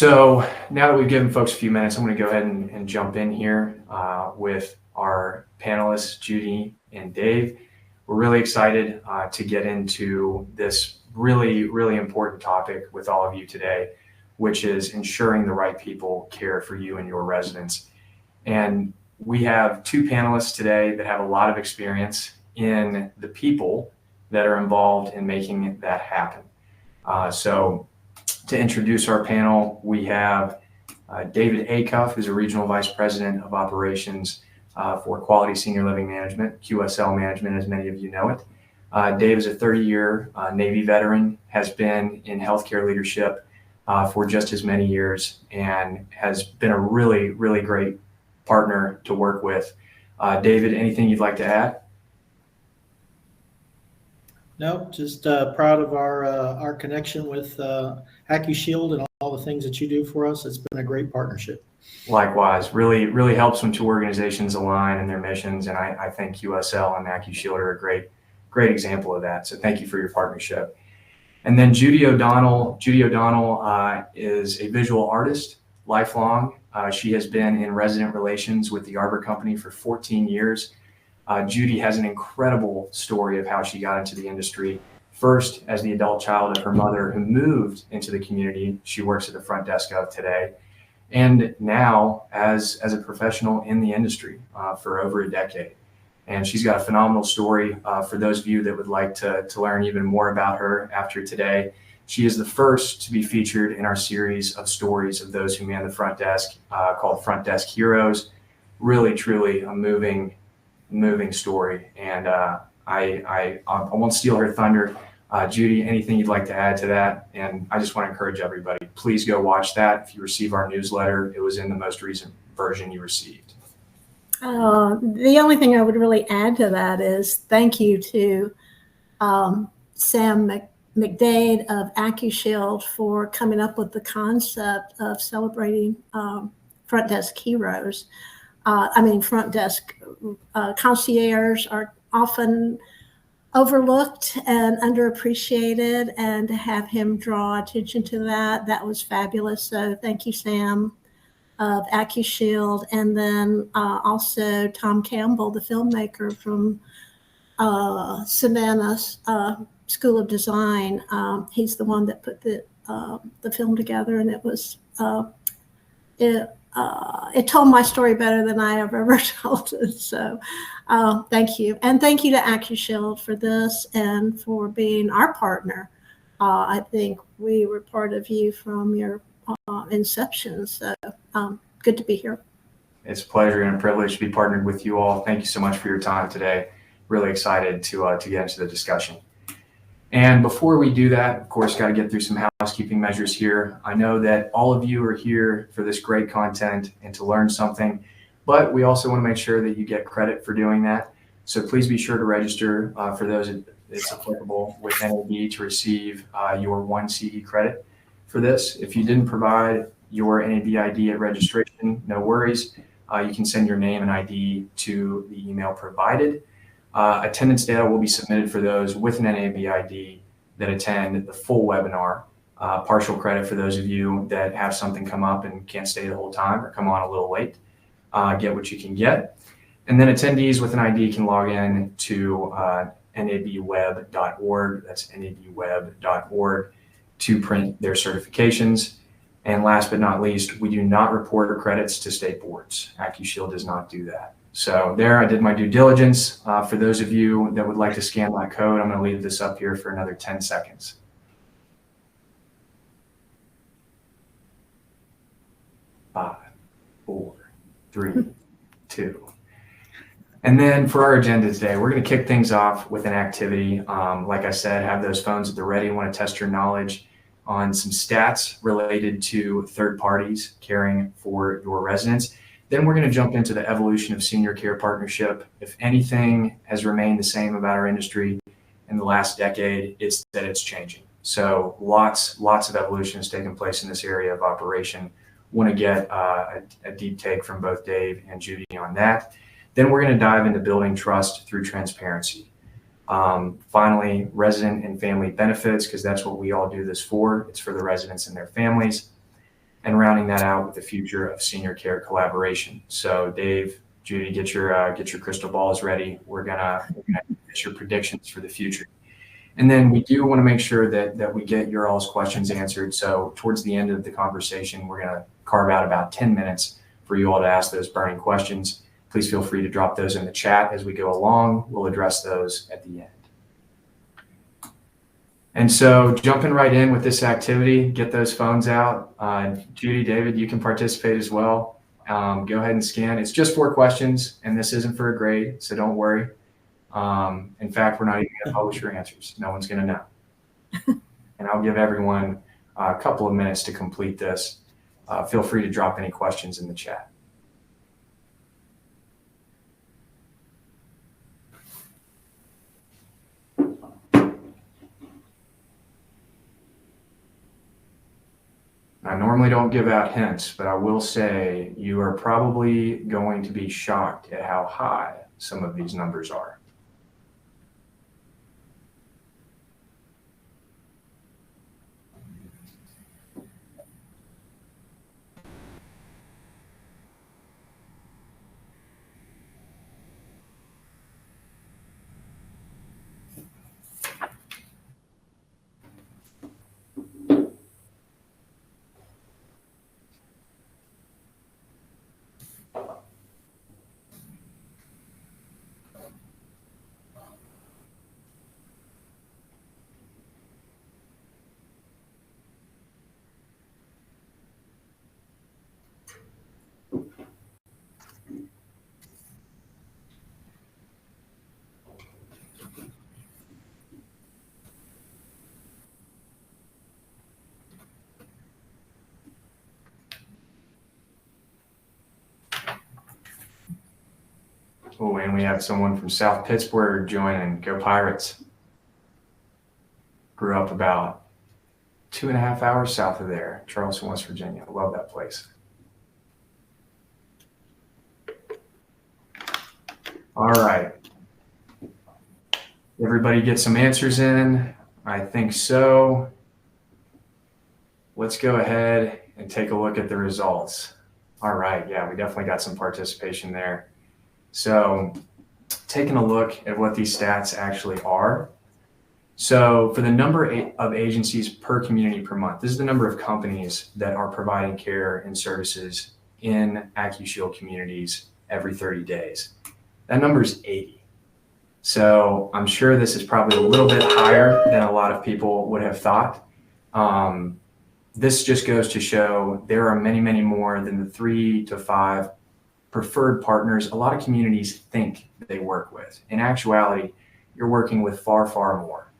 So now that we've given folks a few minutes, I'm going to go ahead and jump in here with our panelists, Judy and Dave. We're really excited to get into this really, really important topic with all of you today, which is ensuring the right people care for you and your residents. And we have two panelists today that have a lot of experience in the people that are involved in making that happen. So to introduce our panel, we have David Acuff, who's a Regional Vice President of Operations for Quality Senior Living Management, QSL Management, as many of you know it. Dave is a 30-year Navy veteran, has been in healthcare leadership for just as many years, and has been a really, really great partner to work with. David, anything you'd like to add? No, just proud of our connection with AccuShield and all the things that you do for us. It's been a great partnership. Likewise, really helps when two organizations align in their missions, and I think QSL and AccuShield are a great example of that. So thank you for your partnership. And then Judy O'Donnell. Judy O'Donnell is a visual artist, lifelong. She has been in resident relations with the Arbor Company for 14 years. Judy has an incredible story of how she got into the industry. First, as the adult child of her mother who moved into the community she works at the front desk of today, and now as a professional in the industry for over a decade. And she's got a phenomenal story for those of you that would like to learn even more about her after today. She is the first to be featured in our series of stories of those who man the front desk called Front Desk Heroes. Really, truly a moving story, and I won't steal her thunder. Judy, anything you'd like to add to that? And I just want to encourage everybody, please go watch that. If you receive our newsletter, it was in the most recent version you received. The only thing I would really add to that is thank you to Sam McDade of AccuShield for coming up with the concept of celebrating front desk heroes. Front desk concierge are often overlooked and underappreciated, and to have him draw attention to that was fabulous. So thank you, Sam of AccuShield. And then also Tom Campbell, the filmmaker from Savannah's School of Design. He's the one that put the film together, and it told my story better than I have ever told it. So thank you. And thank you to AccuShield for this and for being our partner. I think we were part of you from your inception. So good to be here. It's a pleasure and a privilege to be partnered with you all. Thank you so much for your time today. Really excited to get into the discussion. And before we do that, of course, got to get through some housekeeping measures here. I know that all of you are here for this great content and to learn something, but we also want to make sure that you get credit for doing that. So please be sure to register for those it's applicable with NAB to receive your 1 CE credit for this. If you didn't provide your NAB ID at registration, no worries. You can send your name and ID to the email provided. Attendance data will be submitted for those with an NAB ID that attend the full webinar. Partial credit for those of you that have something come up and can't stay the whole time or come on a little late. Get what you can get. And then attendees with an ID can log in to nabweb.org. That's nabweb.org to print their certifications. And last but not least, we do not report credits to state boards. AccuShield does not do that. So there, I did my due diligence. For those of you that would like to scan that code, I'm going to leave this up here for another 10 seconds. 5, 4, 3, 2. And then for our agenda today, we're going to kick things off with an activity. Like I said, have those phones at the ready. I want to test your knowledge on some stats related to third parties caring for your residents. Then we're going to jump into the evolution of senior care partnership. If anything has remained the same about our industry in the last decade, it's that it's changing. So lots of evolution has taken place in this area of operation. Want to get a deep take from both Dave and Judy on that. Then we're going to dive into building trust through transparency. Finally, resident and family benefits, because that's what we all do this for. It's for the residents and their families. and rounding that out with the future of senior care collaboration. So Dave, Judy, get your crystal balls ready. We're gonna get your predictions for the future. And then we do want to make sure that we get your all's questions answered. So towards the end of the conversation, we're going to carve out about 10 minutes for you all to ask those burning questions. Please feel free to drop those in the chat as we go along. We'll address those at the end. And so jumping right in with this activity, get those phones out. Judy, David, you can participate as well. Go ahead and scan. It's just 4 questions, and this isn't for a grade, so don't worry. In fact, we're not even going to publish your answers. No one's going to know. And I'll give everyone a couple of minutes to complete this. Feel free to drop any questions in the chat. I normally don't give out hints, but I will say you are probably going to be shocked at how high some of these numbers are. Oh, and we have someone from South Pittsburgh joining. Go Pirates. Grew up about 2.5 hours south of there, Charleston, West Virginia. I love that place. All right. Everybody get some answers in? I think so. Let's go ahead and take a look at the results. All right. Yeah, we definitely got some participation there. So taking a look at what these stats actually are. So for the number of agencies per community per month, this is the number of companies that are providing care and services in AccuShield communities every 30 days. That number is 80. So I'm sure this is probably a little bit higher than a lot of people would have thought. This just goes to show there are many, many more than the 3 to 5 preferred partners a lot of communities think they work with. In actuality, you're working with far, far more.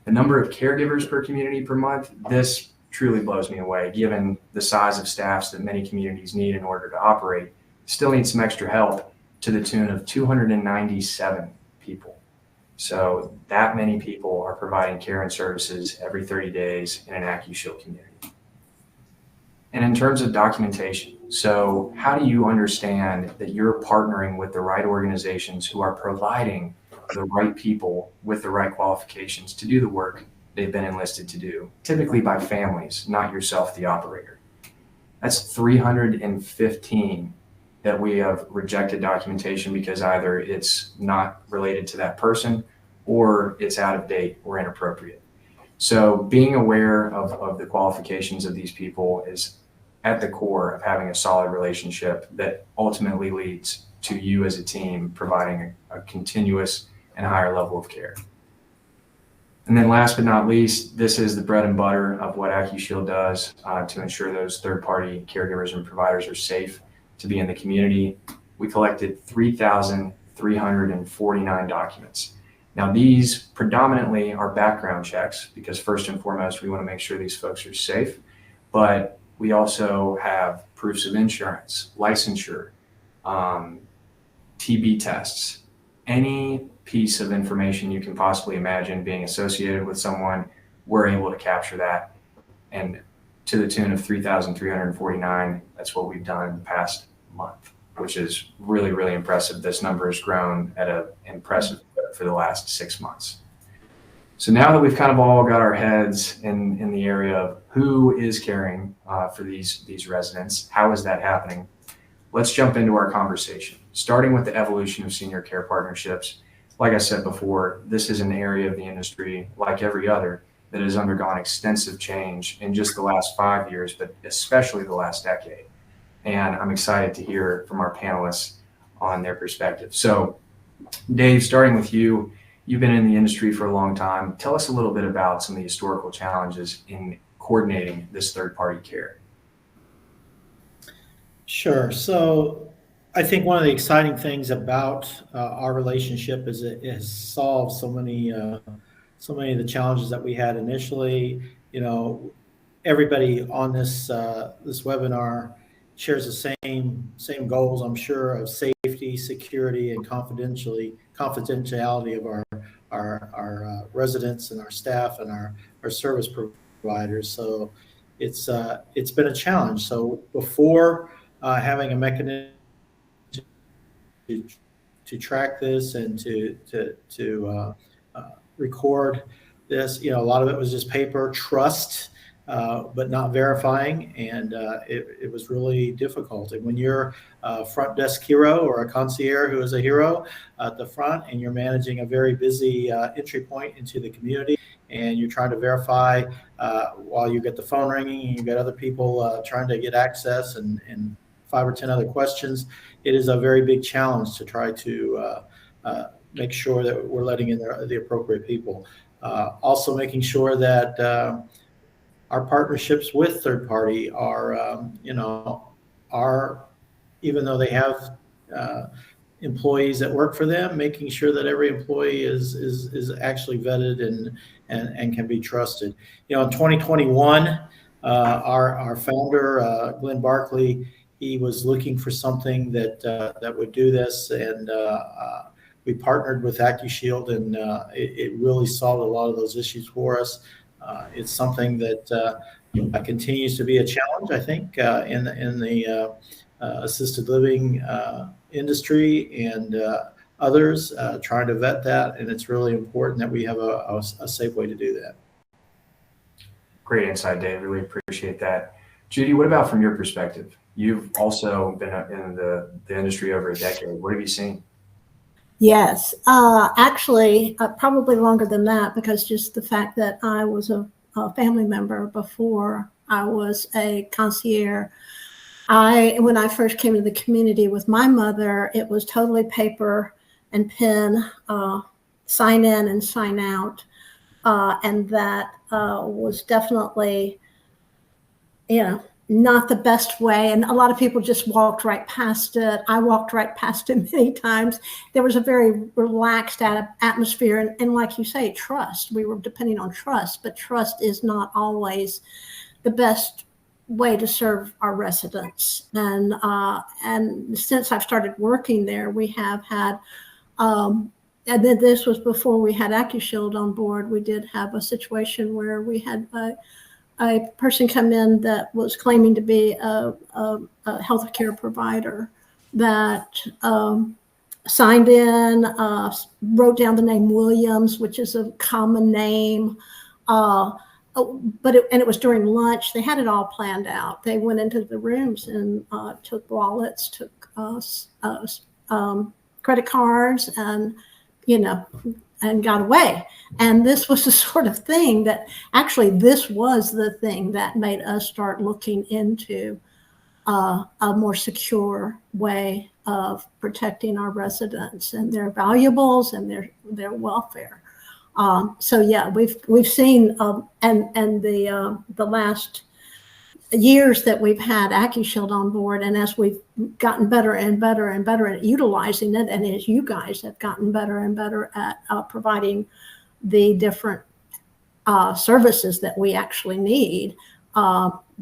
The number of caregivers per community per month, this truly blows me away, given the size of staffs that many communities need in order to operate. Still need some extra help to the tune of 297 people. So that many people are providing care and services every 30 days in an AccuShield community. And in terms of documentation, so how do you understand that you're partnering with the right organizations who are providing the right people with the right qualifications to do the work they've been enlisted to do, typically by families, not yourself, the operator? That's 315 that we have rejected documentation because either it's not related to that person or it's out of date or inappropriate. So being aware of the qualifications of these people is at the core of having a solid relationship that ultimately leads to you as a team providing a continuous and higher level of care. And then last but not least, this is the bread and butter of what AccuShield does to ensure those third-party caregivers and providers are safe to be in the community. We collected 3,349 documents. Now, these predominantly are background checks because first and foremost, we want to make sure these folks are safe, but we also have proofs of insurance, licensure, TB tests, any piece of information you can possibly imagine being associated with someone, we're able to capture that. And to the tune of 3,349, that's what we've done in the past month, which is really, really impressive. This number has grown at an impressive clip for the last 6 months. So now that we've kind of all got our heads in the area of who is caring for these residents, how is that happening? Let's jump into our conversation, starting with the evolution of senior care partnerships. Like I said before, this is an area of the industry, like every other, that has undergone extensive change in just the last 5 years, but especially the last decade. And I'm excited to hear from our panelists on their perspective. So, Dave, starting with you, you've been in the industry for a long time. Tell us a little bit about some of the historical challenges in coordinating this third-party care. Sure. So I think one of the exciting things about our relationship is it has solved so many of the challenges that we had initially. You know, everybody on this webinar shares the same goals, I'm sure, of safety, security, and confidentiality of our residents and our staff and our service providers. So it's been a challenge. So before having a mechanism to track this and to record this, a lot of it was just paper, trust, but not verifying, and it was really difficult. And when you're a front desk hero or a concierge who is a hero at the front, and you're managing a very busy entry point into the community, and you're trying to verify while you get the phone ringing, and you get other people trying to get access and 5 or 10 other questions, it is a very big challenge to try to make sure that we're letting in the appropriate people. Also making sure that our partnerships with third party are even though they have employees that work for them, making sure that every employee is actually vetted and can be trusted. In 2021, our founder, Glenn Barkley, he was looking for something that would do this, and we partnered with AccuShield, and it really solved a lot of those issues for us. It's something that continues to be a challenge, I think, in the assisted living industry and others trying to vet that, and it's really important that we have a safe way to do that. Great insight, Dave. Really appreciate that. Judy, what about from your perspective? You've also been in the industry over a decade. What have you seen? Yes, actually, probably longer than that, because just the fact that I was a family member before I was a concierge. When I first came to the community with my mother, it was totally paper and pen, sign in and sign out, and that was definitely, not the best way. And a lot of people just walked right past it. I walked right past it many times. There was a very relaxed atmosphere. And like you say, trust. We were depending on trust, but trust is not always the best way to serve our residents. And since I've started working there, we have had, and then this was before we had AccuShield on board, we did have a situation where we had a person come in that was claiming to be a healthcare provider that signed in, wrote down the name Williams, which is a common name. But it was during lunch. They had it all planned out. They went into the rooms and took wallets, took credit cards, and and got away. And this was the sort of thing that this was the thing that made us start looking into a more secure way of protecting our residents and their valuables and their welfare. So yeah, we've seen and the last years that we've had AccuShield on board, and as we've gotten better and better and better at utilizing it, and as you guys have gotten better and better at providing the different services that we actually need,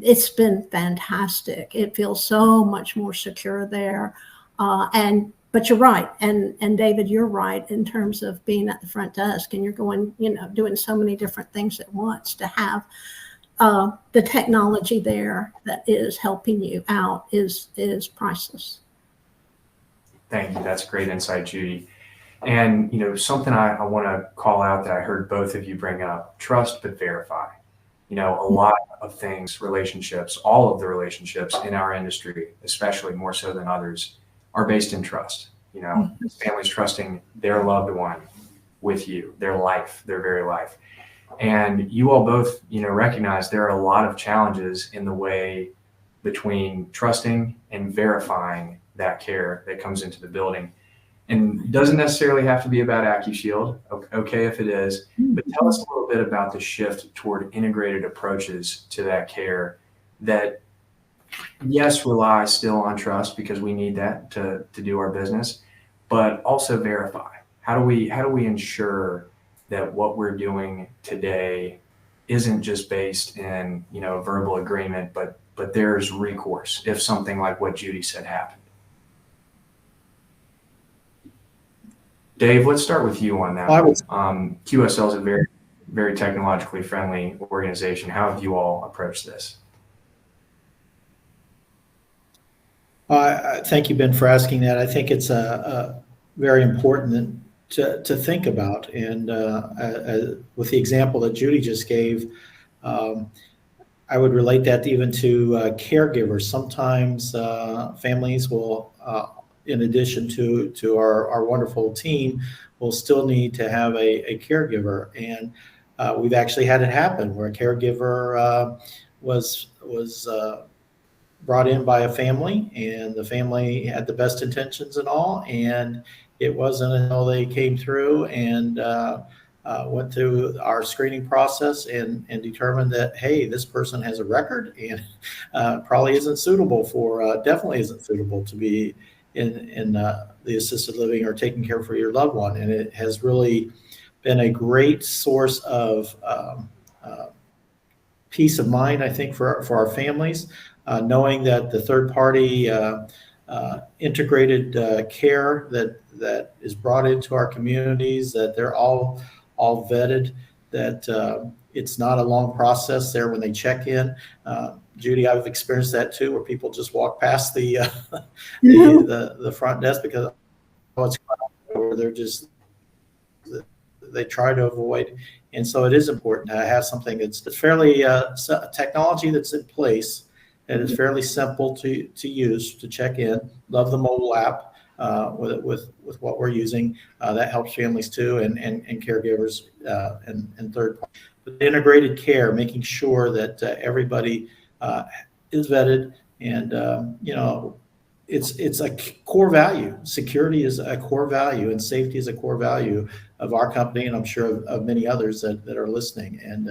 it's been fantastic. It feels so much more secure there. But you're right, and David, you're right in terms of being at the front desk, and you're going, doing so many different things at once. To have the technology there that is helping you out is priceless. Thank you. That's great insight, Judy. And, something I want to call out that I heard both of you bring up, trust but verify. A lot of things, relationships, all of the relationships in our industry, especially more so than others, are based in trust. Families trusting their loved one with you, their life, their very life. And you all both, recognize there are a lot of challenges in the way between trusting and verifying that care that comes into the building. And doesn't necessarily have to be about AccuShield. Okay, if it is, but tell us a little bit about the shift toward integrated approaches to that care that, yes, rely still on trust because we need that to do our business, but also verify. How do we ensure that what we're doing today isn't just based in, a verbal agreement, but there's recourse if something like what Judy said happened? Dave, let's start with you on that. QSL is a very, very technologically friendly organization. How have you all approached this? Thank you, Ben, for asking that. I think it's very important to think about. And with the example that Judy just gave, I would relate that even to caregivers. Sometimes families will, in addition to our wonderful team, will still need to have a caregiver. And we've actually had it happen where a caregiver was brought in by a family, and the family had the best intentions and all. And it wasn't until they came through and went through our screening process and determined that, hey, this person has a record and probably definitely isn't suitable to be in the assisted living or taking care for your loved one. And it has really been a great source of peace of mind, I think, for our families, knowing that the third party integrated care that is brought into our communities, that they're all vetted, that it's not a long process there when they check in. Judy, I've experienced that too, where people just walk past the front desk because it's or they try to avoid. And so it is important to have something that's fairly technology that's in place and is fairly simple to use to check in. Love the mobile app with what we're using. That helps families too, and caregivers and third party. But integrated care, making sure that everybody is vetted, and it's a core value. Security is a core value, and safety is a core value of our company, and I'm sure of many others that are listening. And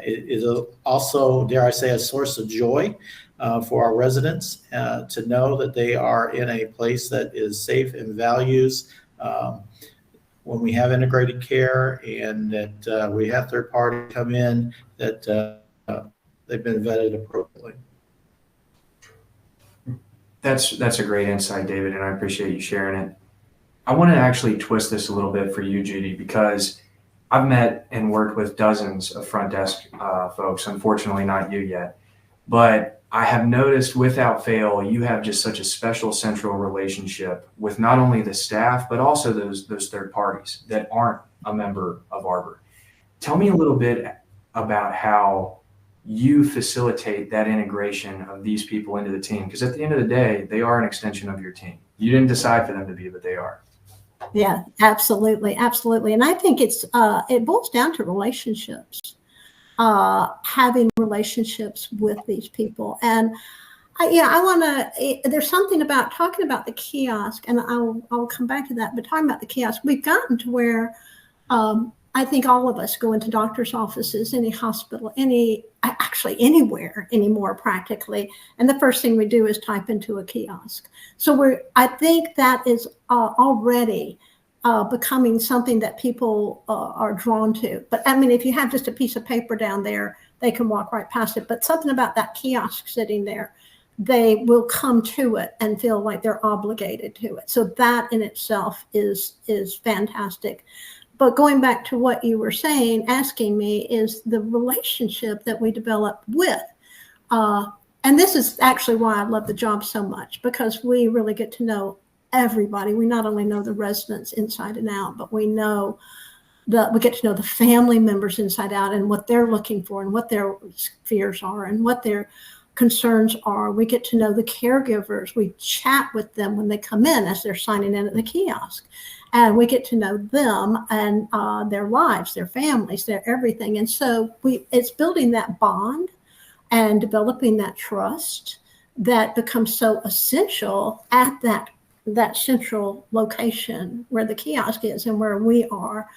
it is also, dare I say, a source of joy for our residents to know that they are in a place that is safe and values when we have integrated care, and that we have third party come in that they've been vetted appropriately. That's a great insight, David, and I appreciate you sharing it. I want to actually twist this a little bit for you, Judy, because I've met and worked with dozens of front desk folks, unfortunately not you yet, but I have noticed without fail, you have just such a special central relationship with not only the staff, but also those third parties that aren't a member of Arbor. Tell me a little bit about how you facilitate that integration of these people into the team, because at the end of the day, they are an extension of your team. You didn't decide for them to be, but they are. Yeah, absolutely. Absolutely. And I think it boils down to relationships, having relationships with these people. And I want to, there's something about talking about the kiosk, and I'll come back to that, but talking about the kiosk, we've gotten to where I think all of us go into doctor's offices, any hospital, actually anywhere anymore practically. And the first thing we do is type into a kiosk. So I think that is already becoming something that people are drawn to. But I mean, if you have just a piece of paper down there, they can walk right past it. But something about that kiosk sitting there, they will come to it and feel like they're obligated to it. So that in itself is fantastic. But going back to what you were saying, asking me, is the relationship that we develop with. And this is actually why I love the job so much, because we really get to know everybody. We not only know the residents inside and out, but we get to know the family members inside out and what they're looking for and what their fears are and what their concerns are. We get to know the caregivers. We chat with them when they come in as they're signing in at the kiosk. And we get to know them and their lives, their families, their everything. And so it's building that bond and developing that trust that becomes so essential at that central location where the kiosk is and where we are.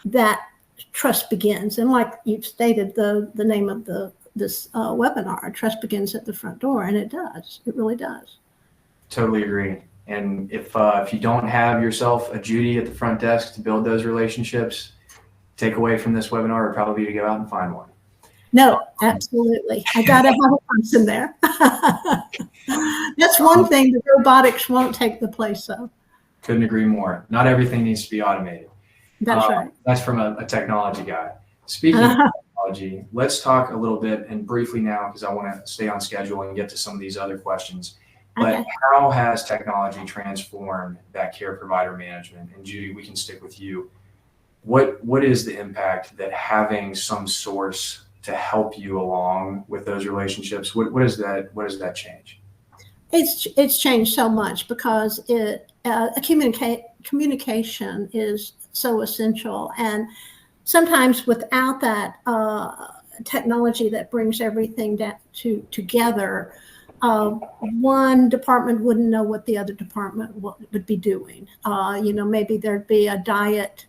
That trust begins. And like you've stated, the name of this webinar, trust begins at the front door, and it does. It really does. Totally agree. And if you don't have yourself a Judy at the front desk to build those relationships, takeaway from this webinar would probably be to go out and find one. No, absolutely. I got to have a person there. That's one thing the robotics won't take the place of. Couldn't agree more. Not everything needs to be automated. That's right. That's from a technology guy. Speaking of technology, let's talk a little bit and briefly now, because I want to stay on schedule and get to some of these other questions. But Okay. how has technology transformed that care provider management? And Judy, we can stick with you. What is the impact that having some source to help you along with those relationships? What does that change? It's changed so much because communication is so essential, and sometimes without that technology that brings everything together, one department wouldn't know what the other department would be doing. Maybe there'd be a diet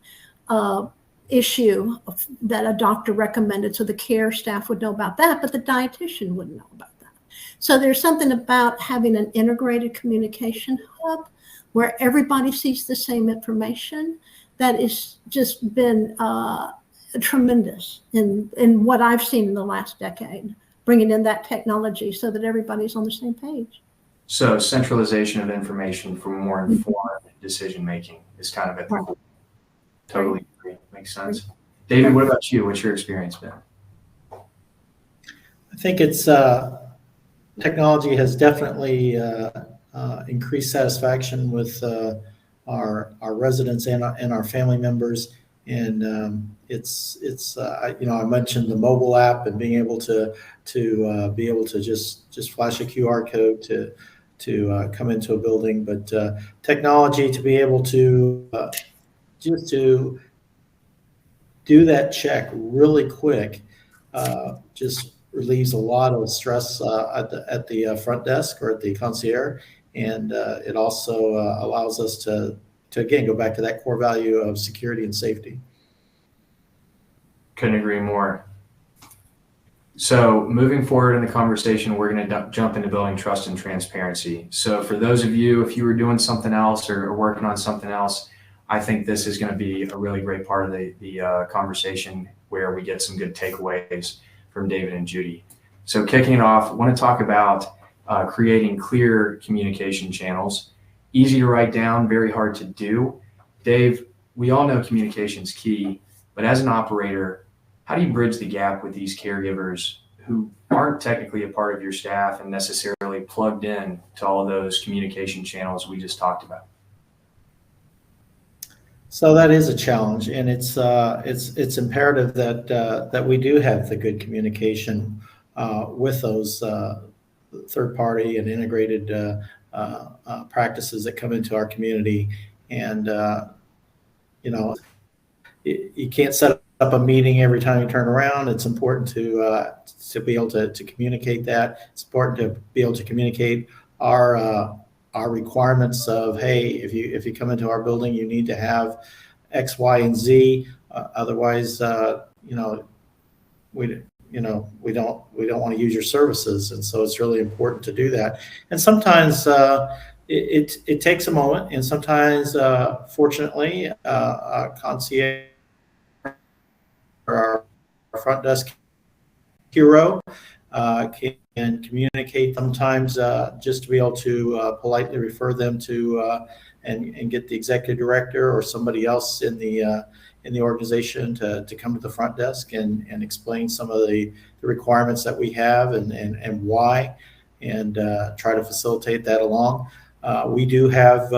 issue that a doctor recommended, so the care staff would know about that, but the dietitian wouldn't know about that. So there's something about having an integrated communication hub where everybody sees the same information that has just been tremendous in what I've seen in the last decade, bringing in that technology so that everybody's on the same page. So centralization of information for more informed decision making is kind of at the core. Totally agree. Makes sense. David, what about you? What's your experience been? I think it's technology has definitely increased satisfaction with our residents and our family members. And I mentioned the mobile app and being able to just flash a QR code to come into a building, but technology to be able to just to do that check really quick just relieves a lot of stress at the front desk or at the concierge, and it also allows us to again go back to that core value of security and safety. Couldn't agree more. So moving forward in the conversation, we're going to jump into building trust and transparency. So for those of you, if you were doing something else or working on something else, I think this is going to be a really great part of the conversation where we get some good takeaways from David and Judy. So kicking it off, I want to talk about creating clear communication channels. Easy to write down, very hard to do. Dave, we all know communication is key, but as an operator, how do you bridge the gap with these caregivers who aren't technically a part of your staff and necessarily plugged in to all those communication channels we just talked about? So that is a challenge, and it's imperative that we do have the good communication with those third party and integrated practices that come into our community. And you can't set up a meeting every time you turn around. It's important to be able to communicate that. It's important to be able to communicate our requirements of, hey, if you come into our building, you need to have X, Y, and Z. Otherwise, we don't want to use your services. And so it's really important to do that. And sometimes it takes a moment, and sometimes, fortunately, a concierge or our front desk hero can communicate sometimes just to be able to politely refer them to and get the executive director or somebody else in the organization to come to the front desk and explain some of the requirements that we have and why, and try to facilitate that along. We do have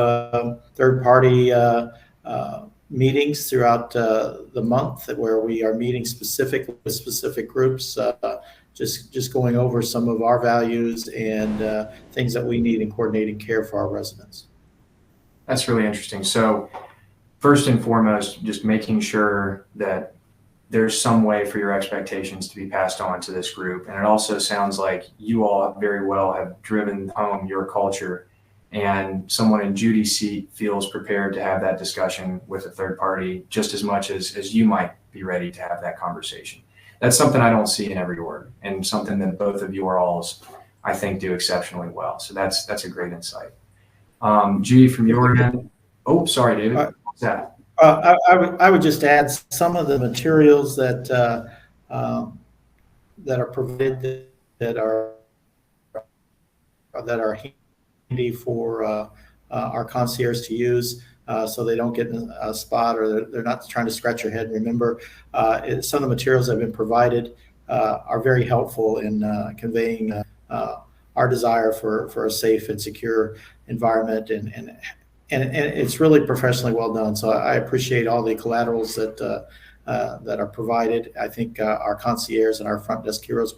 third-party meetings throughout the month where we are meeting with specific groups, just going over some of our values and things that we need in coordinating care for our residents. That's really interesting. So first and foremost, just making sure that there's some way for your expectations to be passed on to this group. And it also sounds like you all very well have driven home your culture, and someone in Judy's seat feels prepared to have that discussion with a third party just as much as you might be ready to have that conversation. That's something I don't see in every org, and something that both of you all, I think, do exceptionally well. So that's a great insight. Judy, from your end. Oh, sorry, David. What's that? I would just add some of the materials that are provided that are handy for our concierge to use, so they don't get in a spot or they're not trying to scratch your head. And remember, some of the materials that have been provided are very helpful in conveying our desire for a safe and secure environment, and it's really professionally well done. So I appreciate all the collaterals that are provided. I think our concierge and our front desk heroes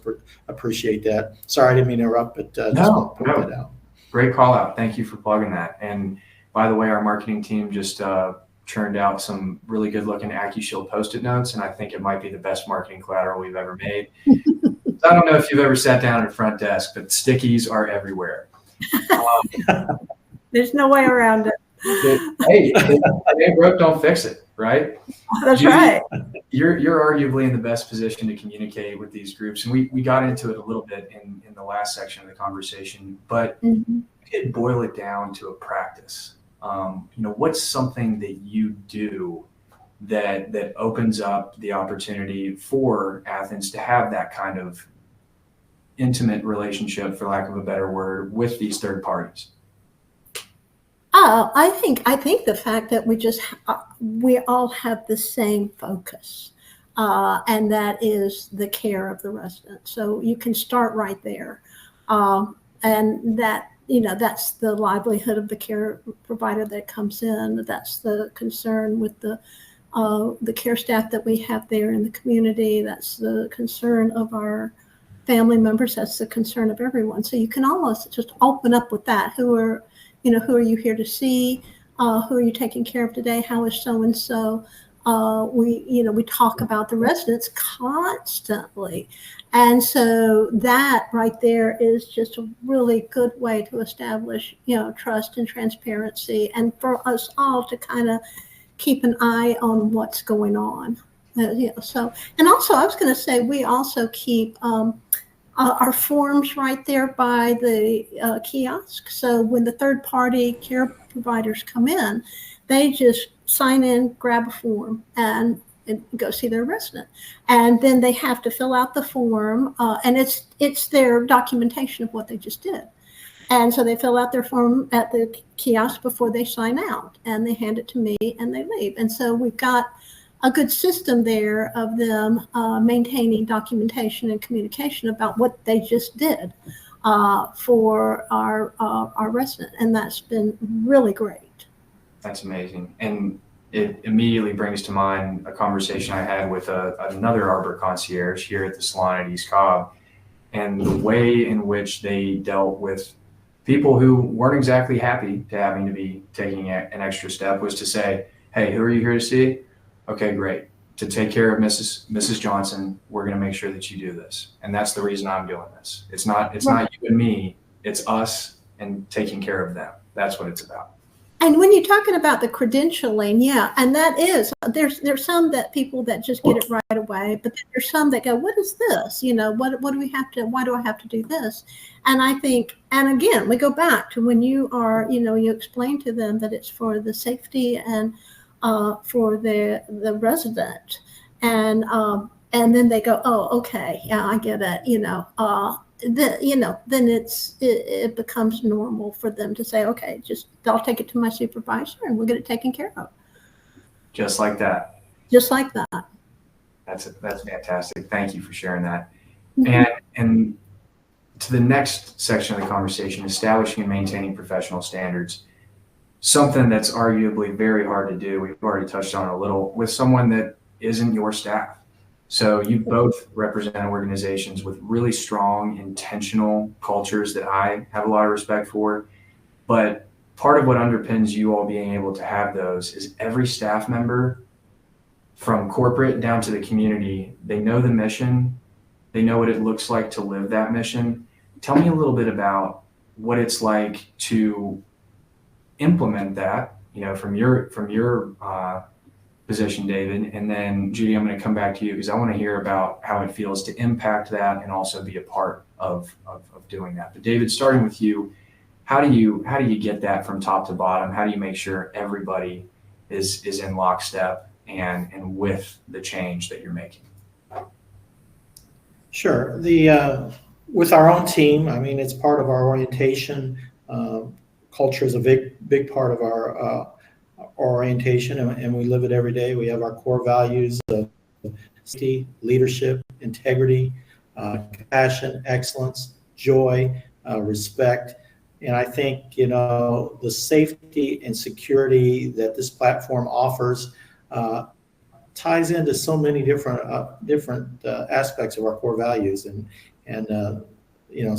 appreciate that. Sorry, I didn't mean to interrupt, but just want to point that out. Great call out. Thank you for plugging that. And by the way, our marketing team just churned out some really good looking AccuShield Post-it notes, and I think it might be the best marketing collateral we've ever made. I don't know if you've ever sat down at a front desk, but stickies are everywhere. There's no way around it. Hey, if it ain't broke, don't fix it, right? That's Judy, right. You're arguably in the best position to communicate with these groups, and we got into it a little bit in the last section of the conversation, but we did boil it down to a practice. What's something that you do that opens up the opportunity for Athens to have that kind of intimate relationship, for lack of a better word, with these third parties? I think the fact that we all have the same focus, and that is the care of the resident. So you can start right there, and that's the livelihood of the care provider that comes in. That's the concern with the care staff that we have there in the community. That's the concern of our family members. That's the concern of everyone. So you can almost just open up with that. Who are you here to see? Who are you taking care of today? How is so-and-so? We talk about the residents constantly. And so that right there is just a really good way to establish, trust and transparency, and for us all to kind of keep an eye on what's going on. So, and also I was going to say, we also keep our forms right there by the kiosk. So when the third party care providers come in, they just sign in, grab a form, and go see their resident. And then they have to fill out the form, and it's their documentation of what they just did. And so they fill out their form at the kiosk before they sign out, and they hand it to me, and they leave. And so we've got a good system there of them maintaining documentation and communication about what they just did for our resident, and that's been really great. That's amazing. And it immediately brings to mind a conversation I had with another Arbor concierge here at the salon at East Cobb, and the way in which they dealt with people who weren't exactly happy to having to be taking an extra step was to say, hey, who are you here to see? Okay, great. To take care of Mrs. Johnson, we're going to make sure that you do this. And that's the reason I'm doing this. It's not you and me, it's us and taking care of them. That's what it's about. And when you're talking about the credentialing, yeah, and that is, there's some people that just get it right away, but then there's some that go, what is this? What do we have to, why do I have to do this? And I think, and again, we go back to when you are, you explain to them that it's for the safety and for the resident, and then they go, oh, okay, yeah, I get it, then it becomes normal for them to say, okay, I'll take it to my supervisor and we'll get it taken care of. Just like that. Just like that. That's fantastic. Thank you for sharing that. Mm-hmm. And to the next section of the conversation, establishing and maintaining professional standards. Something that's arguably very hard to do. We've already touched on it a little with someone that isn't your staff. So you both represent organizations with really strong, intentional cultures that I have a lot of respect for. But part of what underpins you all being able to have those is every staff member, from corporate down to the community, they know the mission. They know what it looks like to live that mission. Tell me a little bit about what it's like to implement that, from your position, David, and then Judy, I'm going to come back to you because I want to hear about how it feels to impact that and also be a part of doing that. But David, starting with you, how do you get that from top to bottom? How do you make sure everybody is in lockstep and with the change that you're making? Sure. With our own team, I mean, it's part of our orientation. Culture is a big part of our orientation, and we live it every day. We have our core values of safety, leadership, integrity, compassion, excellence, joy, respect. And I think, the safety and security that this platform offers ties into so many different aspects of our core values, and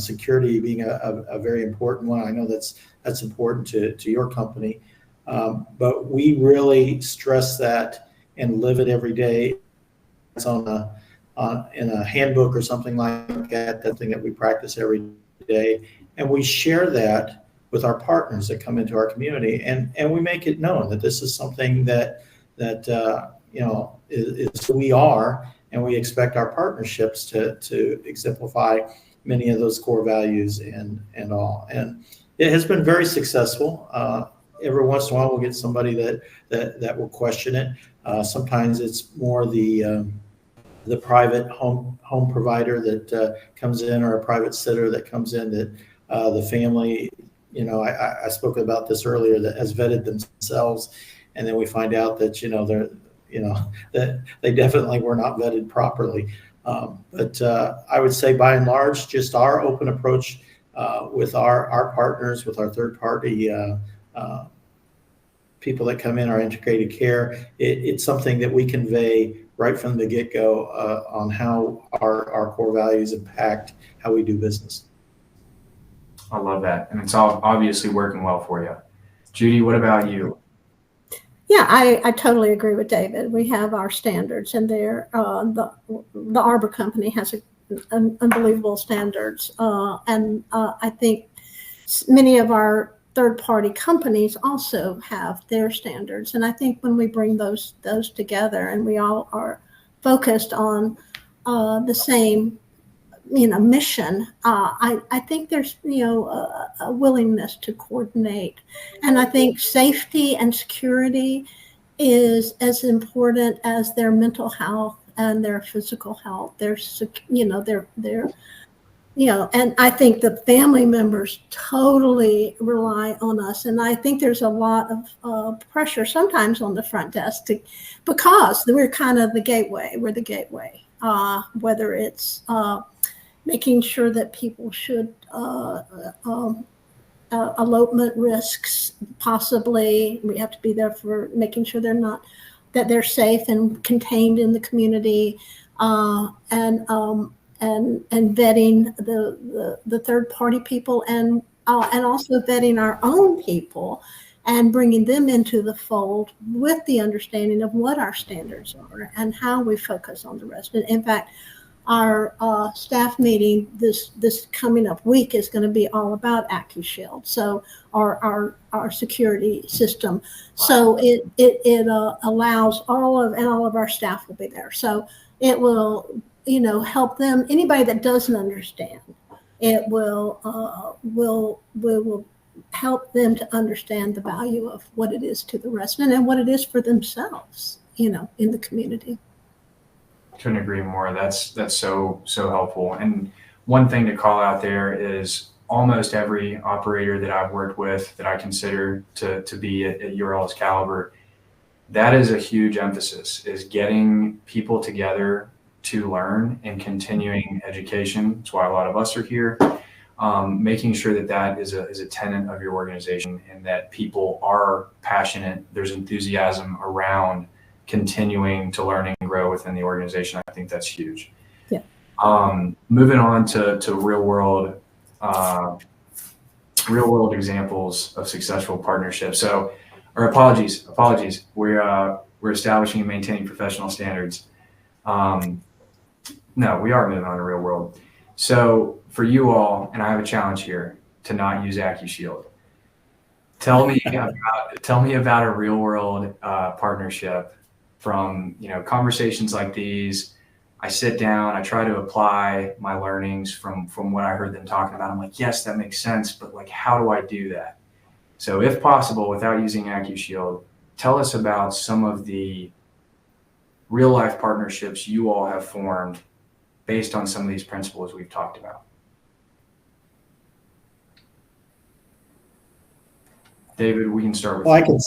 security being a very important one. I know that's important to your company, but we really stress that and live it every day. It's in a handbook or something like that. That's something that we practice every day, and we share that with our partners that come into our community, and we make it known that this is something that is who we are, and we expect our partnerships to exemplify many of those core values and all. And it has been very successful. Every once in a while, we'll get somebody that will question it. Sometimes it's more the private home provider that comes in, or a private sitter that comes in, that the family, I spoke about this earlier, that has vetted themselves, and then we find out that that they definitely were not vetted properly. But I would say, by and large, just our open approach with our partners, with our third party people that come in, our integrated care, it's something that we convey right from the get-go on how our core values impact how we do business. I love that. And it's all obviously working well for you. Judy, what about you? Yeah, I totally agree with David. We have our standards, and the Arbor Company has an unbelievable standards, and I think many of our third-party companies also have their standards. And I think when we bring those together, and we all are focused on the same mission, I think there's a willingness to coordinate, and I think safety and security is as important as their mental health and their physical health. And I think the family members totally rely on us, and I think there's a lot of pressure sometimes on the front desk because we're kind of the gateway. We're the gateway, whether it's making sure that people should elopement risks, possibly. We have to be there for making sure that they're safe and contained in the community, and vetting the third party people, and also vetting our own people and bringing them into the fold with the understanding of what our standards are and how we focus on the rest. And in fact, our staff meeting this coming up week is going to be all about AccuShield, so our security system. So it allows all of our staff will be there. So it will help them. Anybody that doesn't understand, it will help them to understand the value of what it is to the resident and what it is for themselves, in the community. Couldn't agree more. That's so helpful. And one thing to call out there is almost every operator that I've worked with that I consider to be at your all's caliber, that is a huge emphasis, is getting people together to learn and continuing education. That's why a lot of us are here. making sure that that is a tenet of your organization and that people are passionate, there's enthusiasm around continuing to learn and grow within the organization. I think that's huge. Yeah. Moving on to real world examples of successful partnerships. So, or apologies. We're establishing and maintaining professional standards. No, we are moving on to real world. So for you all, and I have a challenge here to not use AccuShield. Tell me about a real world partnership from conversations like these. I sit down, I try to apply my learnings from what I heard them talking about. I'm like, yes, that makes sense, but like, how do I do that? So if possible, without using AccuShield, tell us about some of the real life partnerships you all have formed based on some of these principles we've talked about. David, we can start with Well, I can.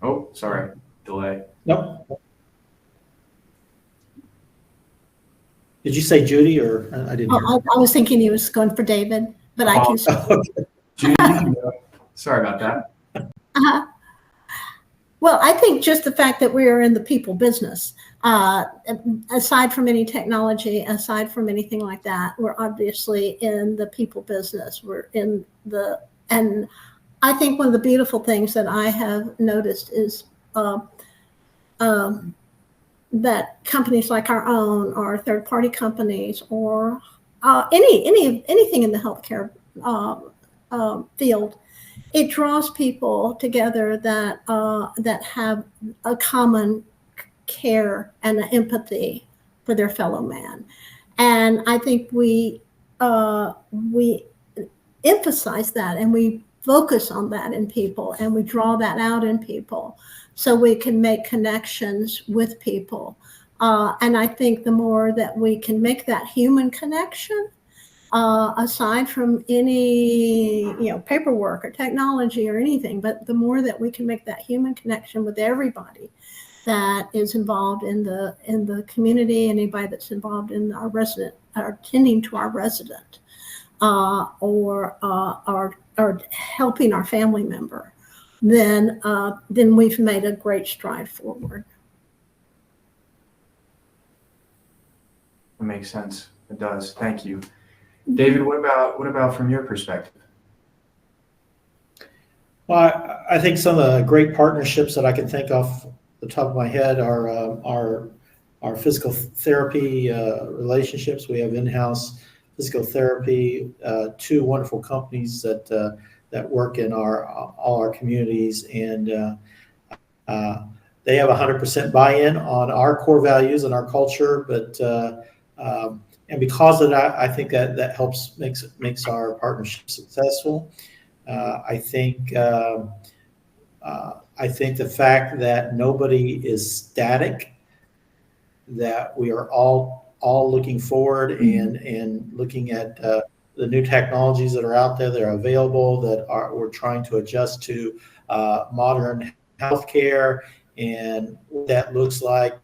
Oh, sorry, delay. Nope. Did you say Judy or I didn't hear? I was thinking he was going for David, but I can. Okay. Judy, you can go. Sorry about that. Well, I think just the fact that we are in the people business, aside from any technology, aside from anything like that, we're obviously in the people business. And I think one of the beautiful things that I have noticed is that companies like our own or third-party companies or anything in the healthcare field, it draws people together that have a common care and an empathy for their fellow man. And I think we emphasize that and we focus on that in people and we draw that out in people so we can make connections with people. And I think the more that we can make that human connection, aside from any paperwork or technology or anything, but the more that we can make that human connection with everybody that is involved in the community, anybody that's involved in our resident or tending to our resident, or helping our family member, then we've made a great stride forward. It makes sense. It does. Thank you. David, what about from your perspective? Well, I think some of the great partnerships that I can think off the top of my head are our physical therapy relationships. We have in-house physical therapy, two wonderful companies that work in all our communities, and they have 100% buy-in on our core values and our culture, but and because of that, I think that helps makes our partnership successful. I think the fact that nobody is static, that we are all looking forward and looking at the new technologies that are out there that are available, we're trying to adjust to modern healthcare and what that looks like,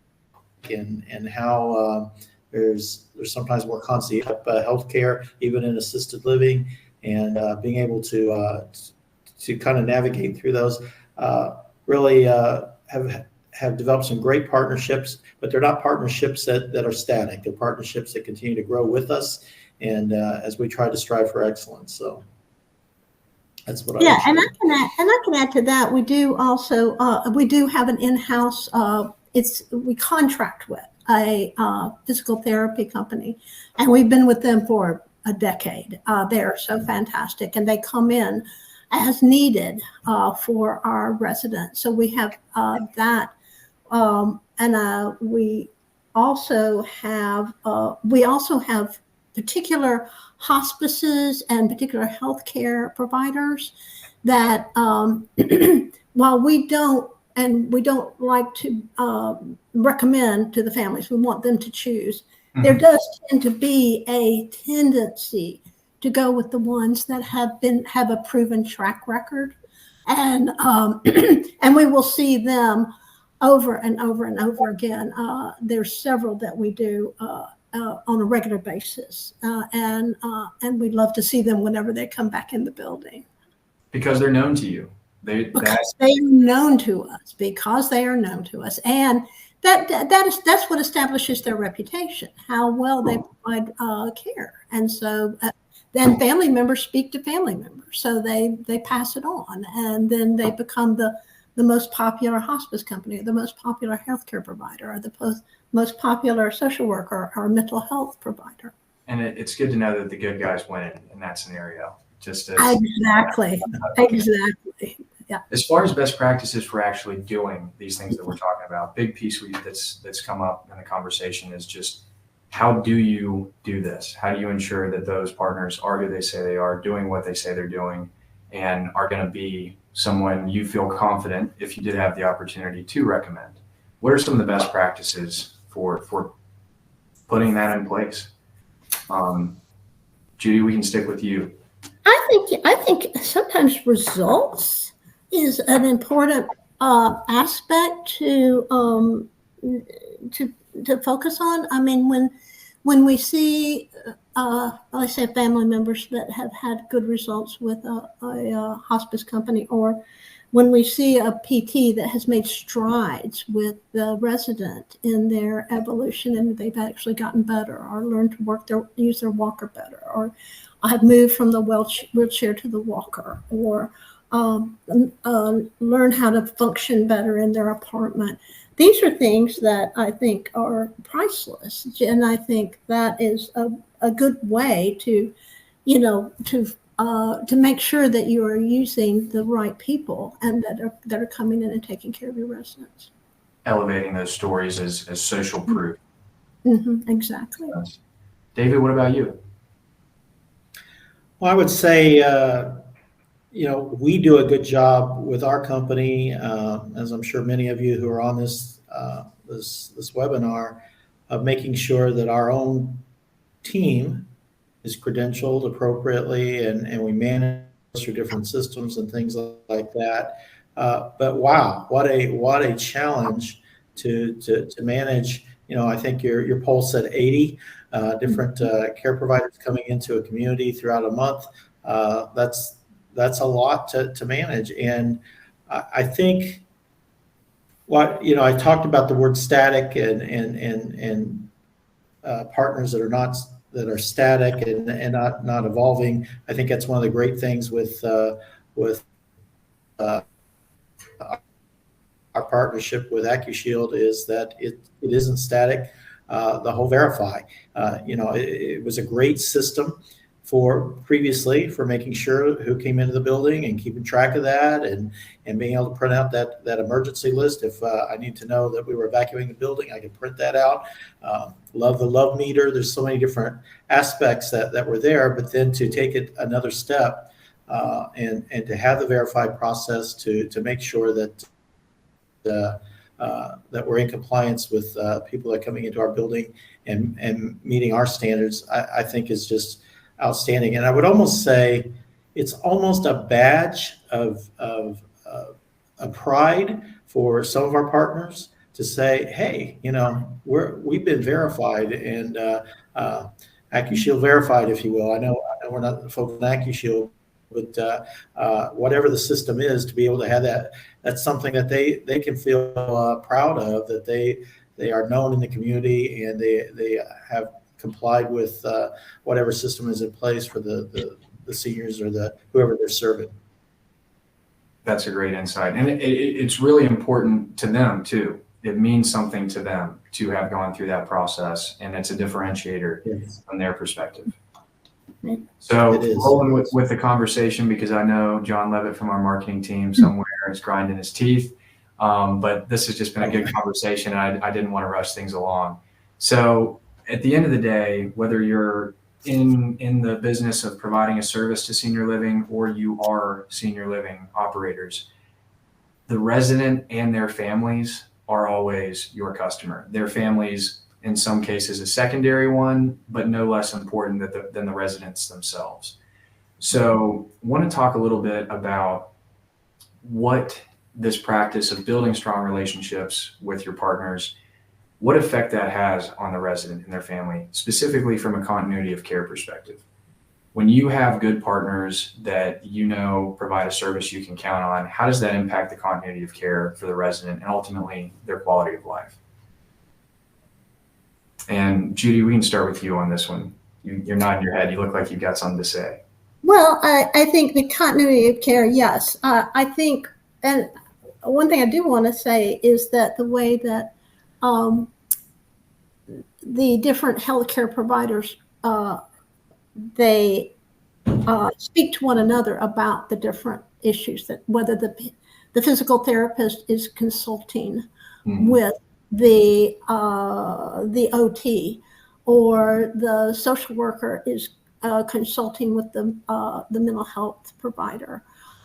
and how there's sometimes more concierge healthcare, even in assisted living, and being able to kind of navigate through those. Really have developed some great partnerships, but they're not partnerships that are static. They're partnerships that continue to grow with us, and as we try to strive for excellence. So that's what I would and I can add to that. We do also we do have an in-house. We contract with a physical therapy company, and we've been with them for a decade. They're so fantastic, and they come in as needed for our residents. So we have that, and we also have particular hospices and particular healthcare providers that, while we don't like to recommend to the families, we want them to choose. Mm-hmm. There does tend to be a tendency to go with the ones that have a proven track record, and and we will see them over and over and over again. There's several that we do on a regular basis, and we'd love to see them whenever they come back in the building. Because they're known to you. Because they are known to us, and that's what establishes their reputation, how well they provide care, and so then family members speak to family members, so they pass it on, and then they become the most popular hospice company, or the most popular healthcare provider, or the most popular social worker or mental health provider. And it's good to know that the good guys win in that scenario. Just as Exactly. Yeah. As far as best practices for actually doing these things that we're talking about, big piece that's come up in the conversation is just, how do you do this? How do you ensure that those partners are who they say they are, doing what they say they're doing, and are going to be someone you feel confident, if you did have the opportunity, to recommend? What are some of the best practices for putting that in place? Judy, we can stick with you. I think sometimes results is an important aspect to focus on. I mean, when we see, let's say, family members that have had good results with a hospice company, or when we see a PT that has made strides with the resident in their evolution and they've actually gotten better, or learned to use their walker better, or have moved from the wheelchair to the walker, or learn how to function better in their apartment. These are things that I think are priceless, and I think that is a good way to make sure that you are using the right people and that are coming in and taking care of your residents. Elevating those stories as social proof. Mm-hmm, exactly. David, what about you? Well, I would say, we do a good job with our company, as I'm sure many of you who are on this webinar, of making sure that our own team is credentialed appropriately, and we manage through different systems and things like that. But wow, what a challenge to manage. I think your poll said 80 different care providers coming into a community throughout a month. That's a lot to manage. And I think I talked about the word static and partners that are static and not evolving. I think that's one of the great things with our partnership with AccuShield is that it isn't static. The whole Verify, it was a great system previously for making sure who came into the building and keeping track of that, and being able to print out that emergency list. If I need to know that we were evacuating the building, I can print that out. Love the love meter. There's so many different aspects that were there, but then to take it another step and to have the Verify process to make sure that we're in compliance with people that are coming into our building and meeting our standards, I think is just outstanding. And I would almost say it's almost a badge of a pride for some of our partners to say, hey, we've been verified, and AccuShield verified, if you will. I know we're not focused on AccuShield, but whatever the system is, to be able to have that's something that they can feel proud of, that they are known in the community, and they have complied with whatever system is in place for the seniors or whoever they're serving. That's a great insight. And it's really important to them too. It means something to them to have gone through that process, and it's a differentiator from their perspective. So rolling with the conversation, because I know John Levitt from our marketing team somewhere is grinding his teeth, but this has just been a good conversation, and I didn't want to rush things along. So at the end of the day, whether you're in the business of providing a service to senior living, or you are senior living operators, the resident and their families are always your customer. Their families, in some cases, a secondary one, but no less important than the residents themselves. So I want to talk a little bit about what this practice of building strong relationships with your partners, what effect that has on the resident and their family, specifically from a continuity of care perspective. When you have good partners that you know provide a service you can count on, how does that impact the continuity of care for the resident and ultimately their quality of life? And Judy, we can start with you on this one. You're nodding your head. You look like you've got something to say. Well, I think the continuity of care, yes. I think, and one thing I do want to say is that the way that the different healthcare providers, they speak to one another about the different issues, that whether the physical therapist is consulting with the OT, or the social worker is consulting with the mental health provider.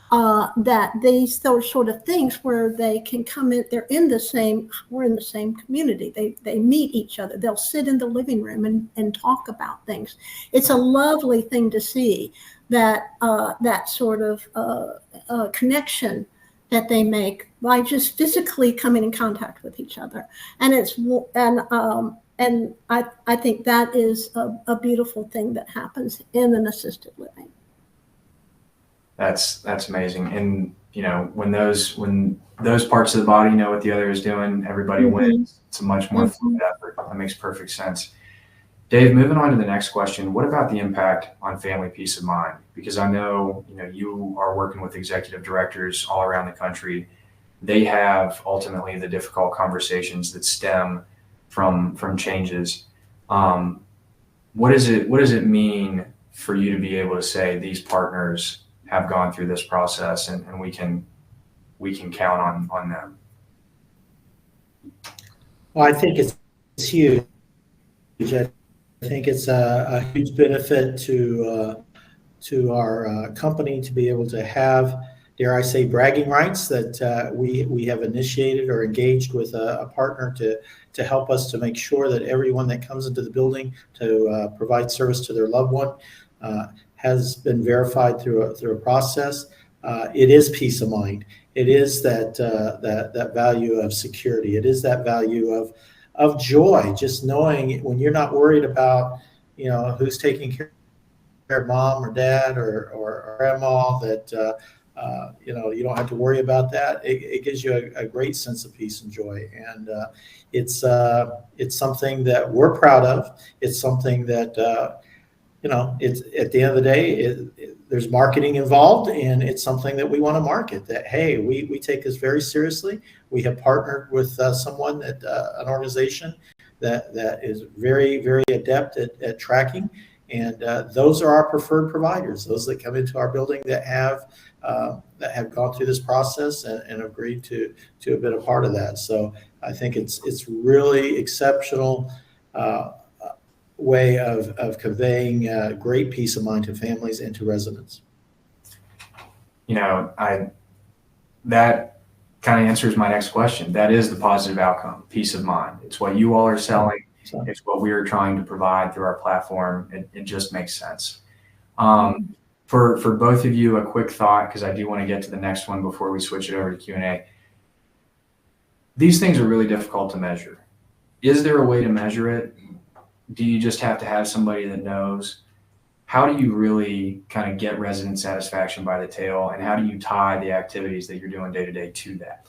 That these those sort of things where they can come in, we're in the same community. They meet each other. They'll sit in the living room and talk about things. It's a lovely thing to see that that sort of connection that they make by just physically coming in contact with each other. And I think that is a beautiful thing that happens in an assisted living. That's amazing. And when those parts of the body know what the other is doing, everybody wins. It's a much more fluid effort. That makes perfect sense. Dave, moving on to the next question, what about the impact on family peace of mind? Because I know you are working with executive directors all around the country. They have ultimately the difficult conversations that stem from changes. What does it mean for you to be able to say these partners have gone through this process and we can count on them? Well, I think it's huge. I think it's a huge benefit to our company to be able to have, dare I say, bragging rights that we have initiated or engaged with a partner to help us to make sure that everyone that comes into the building to provide service to their loved one has been verified through a process. It is peace of mind. It is that value of security. It is that value of joy, just knowing when you're not worried about who's taking care of mom or dad or grandma, that you don't have to worry about that. It gives you a great sense of peace and joy, and it's something that we're proud of. It's something that it's at the end of the day, there's marketing involved, and it's something that we want to market, that, hey, we take this very seriously. We have partnered with someone at an organization that is very, very adept at tracking. And those are our preferred providers, those that come into our building that have gone through this process and agreed to have been a part of that. So I think it's really exceptional way of conveying great peace of mind to families and to residents. That kind of answers my next question. That is the positive outcome, peace of mind. It's what you all are selling. It's what we are trying to provide through our platform. It just makes sense. For both of you, a quick thought, because I do want to get to the next one before we switch it over to Q&A. These things are really difficult to measure. Is there a way to measure it? Do you just have to have somebody that knows? How do you really kind of get resident satisfaction by the tail, and how do you tie the activities that you're doing day to day to that?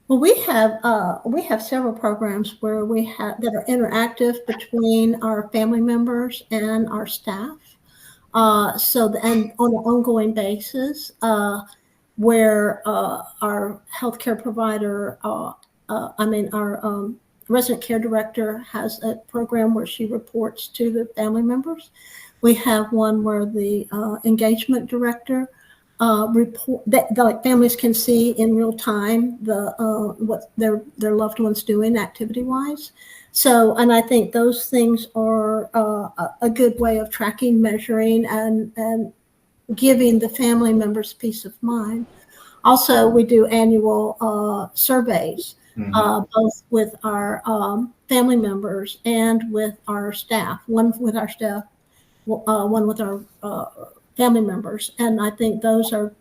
Well, we have several programs where that are interactive between our family members and our staff. And on an ongoing basis, where our healthcare provider, our resident care director has a program where she reports to the family members. We have one where the engagement director report that families can see in real time what their loved ones doing activity wise. So, and I think those things are a good way of tracking, measuring, and giving the family members peace of mind. Also, we do annual surveys, both with our family members and with our staff. One with our staff, one with our family members, and I think those are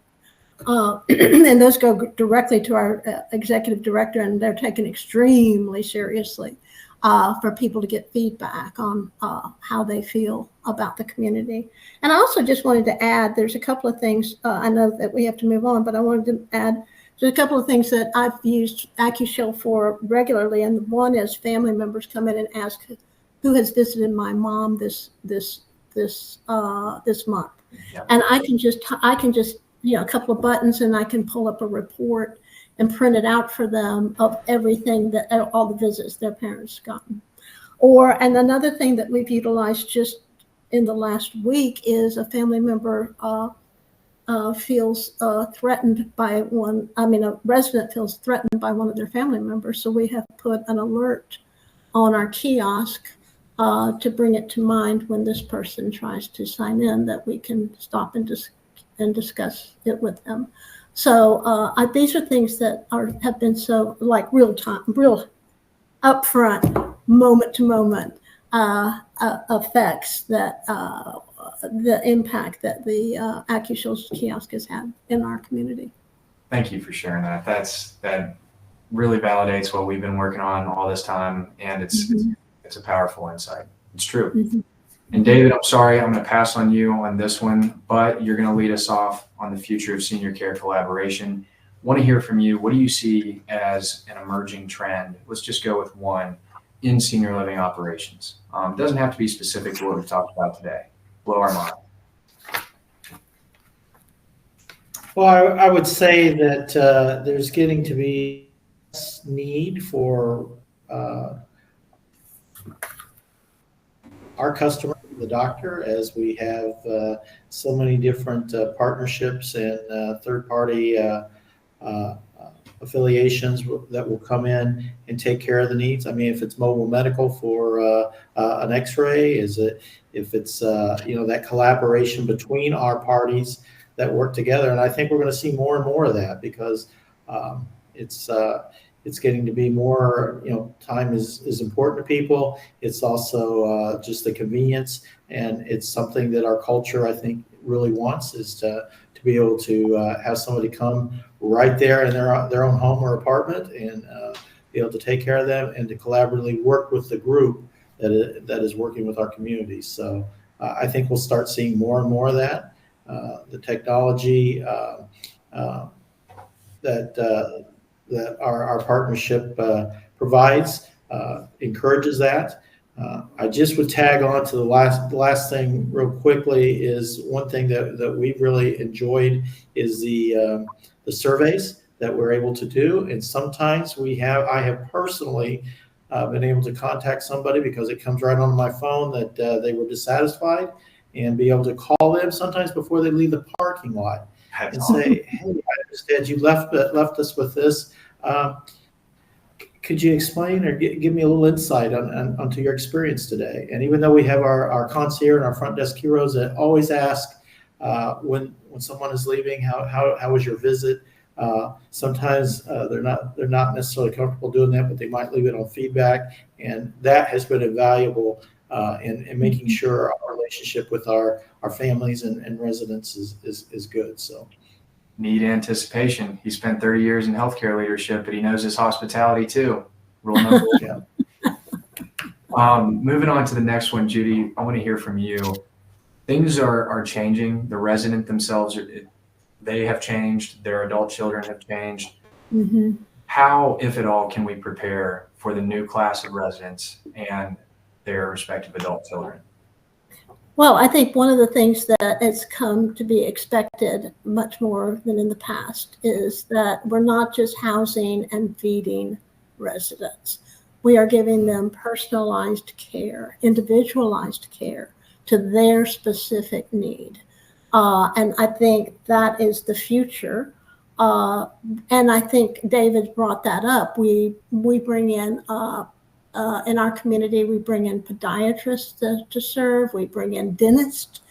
And those go directly to our executive director, and they're taken extremely seriously for people to get feedback on how they feel about the community. And I also just wanted to add, there's a couple of things, I know that we have to move on, but I wanted to add there's a couple of things that I've used AccuShield for regularly, and one is family members come in and ask who has visited my mom this month, Yeah. and I can just a couple of buttons, and I can pull up a report and print it out for them of everything that all the visits their parents gotten. And another thing that we've utilized just in the last week is a family member feels threatened by a resident feels threatened by one of their family members. So we have put an alert on our kiosk to bring it to mind when this person tries to sign in, that we can stop and discuss it with them. So these are things that have been so like real time, real upfront, moment to moment effects that the impact that the AccuShield kiosk has had in our community. Thank you for sharing that. That really validates what we've been working on all this time, and it's a powerful insight. It's true. Mm-hmm. And David, I'm sorry, I'm going to pass on you on this one, but you're going to lead us off on the future of senior care collaboration. Want to hear from you. What do you see as an emerging trend? Let's just go with one in senior living operations. It doesn't have to be specific to what we've talked about today. Blow our mind. Well, I would say that there's getting to be less need for our customer, the doctor, as we have so many different partnerships and third-party affiliations that will come in and take care of the needs. I mean, if it's mobile medical for an X-ray, if it's that collaboration between our parties that work together, and I think we're going to see more and more of that because it's getting to be more. Time is important to people. It's also just the convenience, and it's something that our culture, I think, really wants, is to be able to have somebody come right there in their own home or apartment and be able to take care of them and to collaboratively work with the group that is working with our community. So I think we'll start seeing more and more of that. The technology that our partnership provides encourages that. I just would tag on to the last thing real quickly is one thing that we've really enjoyed is the surveys that we're able to do. And sometimes I have personally been able to contact somebody because it comes right on my phone that they were dissatisfied, and be able to call them sometimes before they leave the parking lot and say, "Hey, I understand you left us with this. Could you explain or give me a little insight onto your experience today?" And even though we have our concierge and our front desk heroes that always ask when someone is leaving, how was your visit? Sometimes they're not necessarily comfortable doing that, but they might leave it on feedback, and that has been invaluable in making sure our relationship with our families and residents is good. So. Need anticipation. He spent 30 years in healthcare leadership, but he knows his hospitality too. Rule number one. Yeah. Moving on to the next one, Judy, I want to hear from you. Things are changing. The resident themselves, they have changed. Their adult children have changed. Mm-hmm. How, if at all, can we prepare for the new class of residents and their respective adult children? Well, I think one of the things that has come to be expected much more than in the past is that we're not just housing and feeding residents. We are giving them personalized care, individualized care to their specific need. And I think that is the future. And I think David brought that up. We bring in our community, we bring in podiatrists to serve. We bring in dentists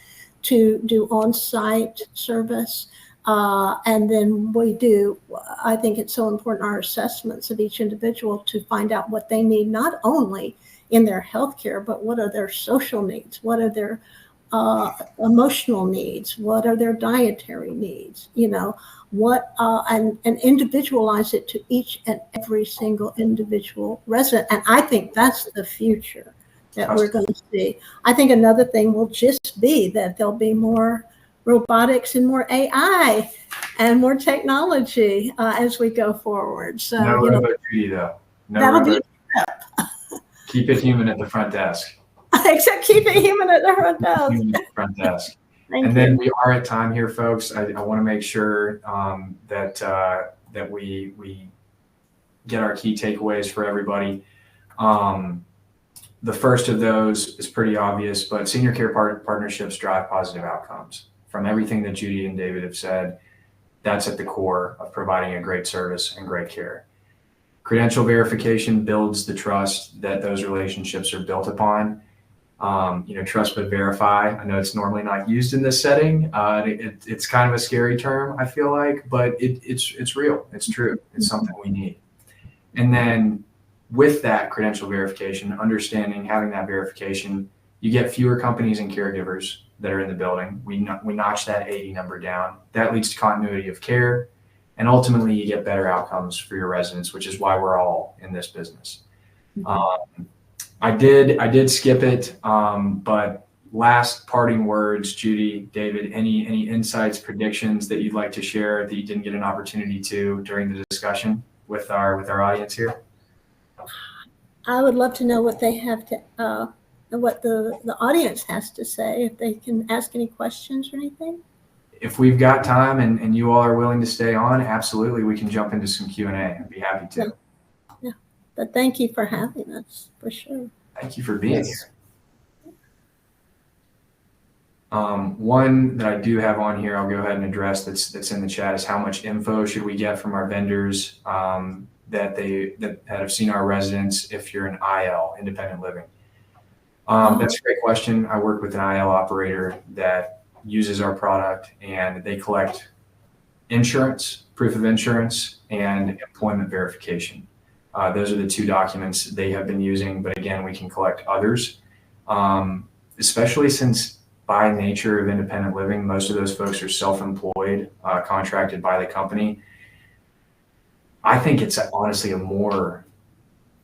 to do on-site service. And then I think it's so important, our assessments of each individual to find out what they need, not only in their healthcare, but what are their social needs? What are their emotional needs? What are their dietary needs? And individualize it to each and every single individual resident. And I think that's the future that we're going to see. I think another thing will just be that there'll be more robotics and more AI and more technology as we go forward. So, no robot duty, though. No that'll robot. be Keep it human at the front desk. except keep it human at the front desk. Human at the front desk. Thank And you. then we are at time here, folks. I want to make sure that we get our key takeaways for everybody. The first of those is pretty obvious, but senior care partnerships drive positive outcomes. From everything that Judy and David have said, that's at the core of providing a great service and great care. Credential verification builds the trust that those relationships are built upon. Trust but verify. I know it's normally not used in this setting. It's kind of a scary term, I feel like, but it's real. It's true. It's something we need. And then with that credential verification, understanding, having that verification, you get fewer companies and caregivers that are in the building. We notch that 80 number down. That leads to continuity of care. And ultimately, you get better outcomes for your residents, which is why we're all in this business. I did skip it, but last parting words, Judy, David, any insights, predictions that you'd like to share that you didn't get an opportunity to during the discussion with our audience here? I would love to know what they have to, what the audience has to say, if they can ask any questions or anything. If we've got time and you all are willing to stay on, absolutely, we can jump into some Q&A. I'd be happy to. Yeah. But thank you for having us, for sure. Thank you for being here. One that I do have on here, I'll go ahead and address that's in the chat is how much info should we get from our vendors that have seen our residents if you're an IL, independent living? That's a great question. I work with an IL operator that uses our product, and they collect insurance, proof of insurance, and employment verification. Those are the two documents they have been using, but again, we can collect others, especially since by nature of independent living, most of those folks are self-employed, contracted by the company. I think it's honestly a more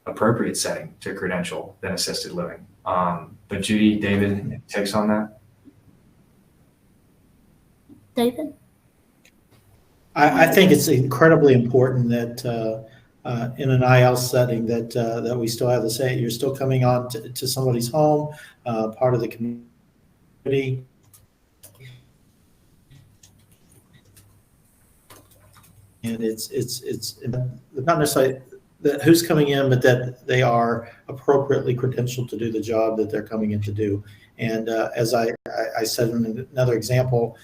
appropriate setting to credential than assisted living. But Judy, David, takes on that? David? I think it's incredibly important that in an IL setting that we still have the same. You're still coming on to somebody's home, part of the community. And it's not necessarily that who's coming in, but that they are appropriately credentialed to do the job that they're coming in to do. And as I said in another example,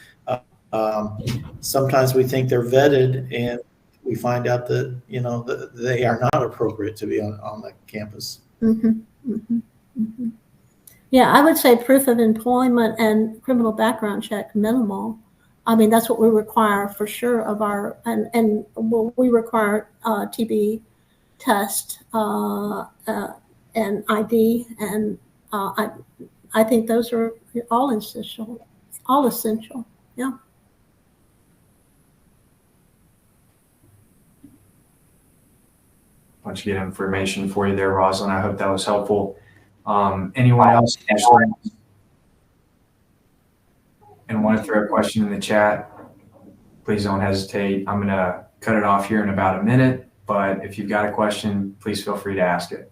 sometimes we think they're vetted, and we find out that that they are not appropriate to be on the campus. Mm-hmm, mm-hmm, mm-hmm. Yeah, I would say proof of employment and criminal background check minimal. I mean, that's what we require for sure of our, and we require TB test and ID, and I think those are all essential. Yeah. Bunch of good information for you there, Rosalind. I hope that was helpful. Anyone else interested and want to throw a question in the chat, please don't hesitate. I'm going to cut it off here in about a minute, but if you've got a question, please feel free to ask it.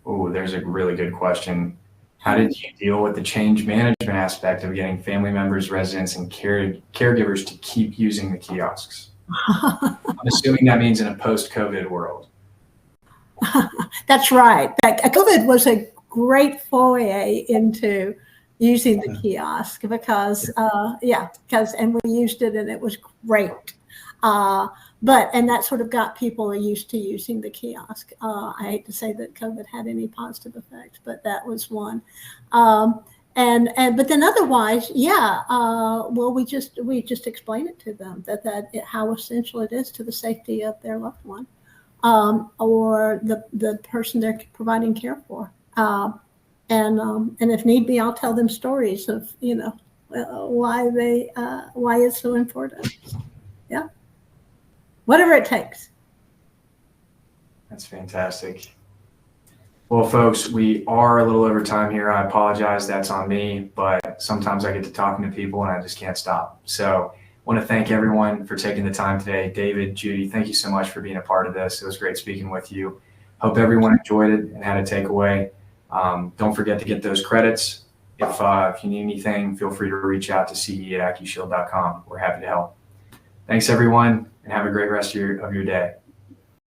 Oh, there's a really good question. How did you deal with the change management aspect of getting family members, residents, and caregivers to keep using the kiosks? I'm assuming that means in a post-COVID world. That's right. COVID was a great foray into using the kiosk because we used it and it was great. And that sort of got people used to using the kiosk. I hate to say that COVID had any positive effect, but that was one. but then otherwise, yeah. Well, we just explain it to them how essential it is to the safety of their loved one, or the person they're providing care for. And if need be, I'll tell them stories of why it's so important. Yeah, whatever it takes. That's fantastic. Well, folks, we are a little over time here. I apologize. That's on me, but sometimes I get to talking to people and I just can't stop. So I want to thank everyone for taking the time today. David, Judy, thank you so much for being a part of this. It was great speaking with you. Hope everyone enjoyed it and had a takeaway. Don't forget to get those credits. If you need anything, feel free to reach out to ce@accushield.com. We're happy to help. Thanks, everyone, and have a great rest of your day.